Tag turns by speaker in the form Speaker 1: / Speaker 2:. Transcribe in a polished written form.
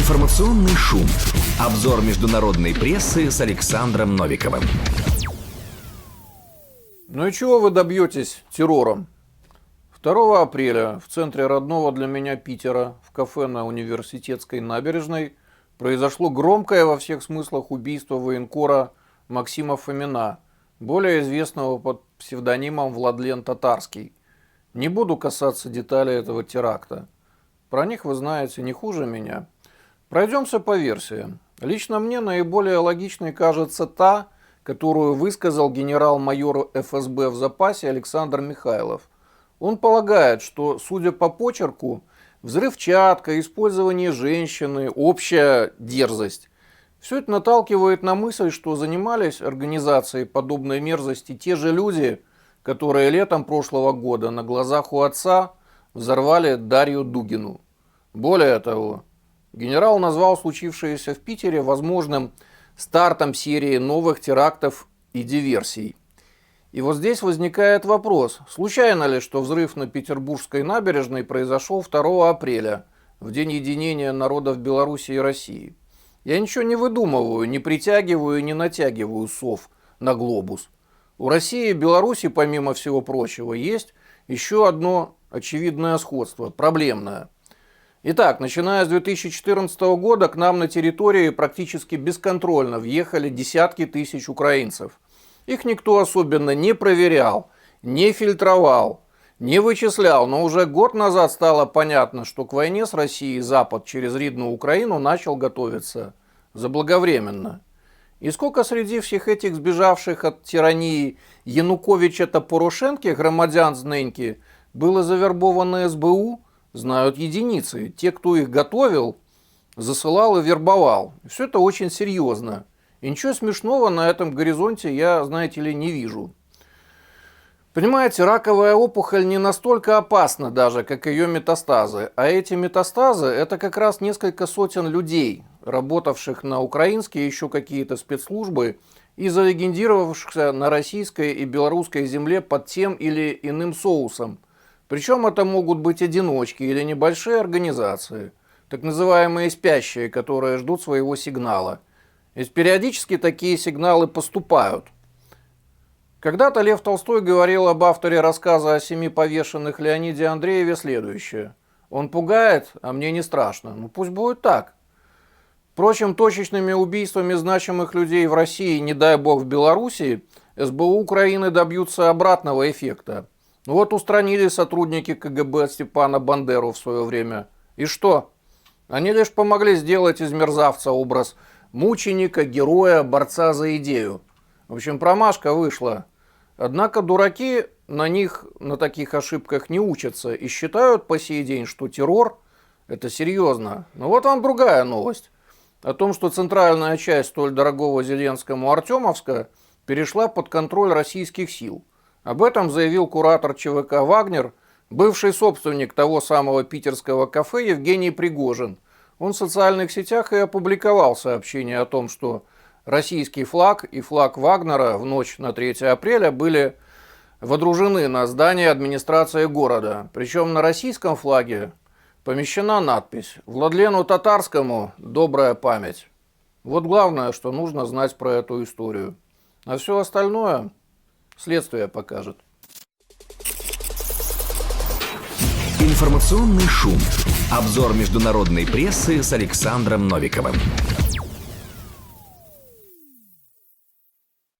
Speaker 1: Информационный шум. Обзор международной прессы с Александром Новиковым.
Speaker 2: Ну и чего вы добьетесь террором? 2 апреля в центре родного для меня Питера, в кафе на Университетской набережной, произошло громкое во всех смыслах убийство военкора Максима Фомина, более известного под псевдонимом Владлен Татарский. Не буду касаться деталей этого теракта. Про них вы знаете не хуже меня. Пройдемся по версиям. Лично мне наиболее логичной кажется та, которую высказал генерал-майор ФСБ в запасе Александр Михайлов. Он полагает, что, судя по почерку, взрывчатка, использование женщины, общая дерзость. Все это наталкивает на мысль, что занимались организацией подобной мерзости те же люди, которые летом прошлого года на глазах у отца взорвали Дарью Дугину. Более того, генерал назвал случившееся в Питере возможным стартом серии новых терактов и диверсий. И вот здесь возникает вопрос, случайно ли, что взрыв на Петербургской набережной произошел 2 апреля, в день единения народов Беларуси и России? Я ничего не выдумываю, не притягиваю и не натягиваю сов на глобус. У России и Беларуси, помимо всего прочего, есть еще одно очевидное сходство, проблемное. Итак, начиная с 2014 года к нам на территории практически бесконтрольно въехали десятки тысяч украинцев. Их никто особенно не проверял, не фильтровал, не вычислял, но уже год назад стало понятно, что к войне с Россией Запад через Ридную Украину начал готовиться заблаговременно. И сколько среди всех этих сбежавших от тирании Януковича-то Порошенки громадян зненьки было завербовано СБУ, знают единицы. Те, кто их готовил, засылал и вербовал. Все это очень серьезно. И ничего смешного на этом горизонте я, знаете ли, не вижу. Понимаете, раковая опухоль не настолько опасна даже, как ее метастазы. А эти метастазы – это как раз несколько сотен людей, работавших на украинские еще какие-то спецслужбы и залегендировавшихся на российской и белорусской земле под тем или иным соусом. Причем это могут быть одиночки или небольшие организации, так называемые спящие, которые ждут своего сигнала. Ведь периодически такие сигналы поступают. Когда-то Лев Толстой говорил об авторе рассказа о 7 повешенных Леониде Андрееве следующее. Он пугает, а мне не страшно. Ну пусть будет так. Впрочем, точечными убийствами значимых людей в России, не дай бог в Белоруссии, СБУ Украины добьются обратного эффекта. Ну вот устранили сотрудники КГБ Степана Бандеру в свое время. И что? Они лишь помогли сделать из мерзавца образ мученика, героя, борца за идею. В общем, промашка вышла. Однако дураки на таких ошибках не учатся и считают по сей день, что террор – это серьезно. Но вот вам другая новость. О том, что центральная часть столь дорогого Зеленскому Артемовска перешла под контроль российских сил. Об этом заявил куратор ЧВК «Вагнер», бывший собственник того самого питерского кафе Евгений Пригожин. Он в социальных сетях и опубликовал сообщение о том, что российский флаг и флаг Вагнера в ночь на 3 апреля были водружены на здание администрации города. Причем на российском флаге помещена надпись «Владлену Татарскому добрая память». Вот главное, что нужно знать про эту историю. А все остальное следствие покажет.
Speaker 1: Информационный шум. Обзор международной прессы с Александром Новиковым.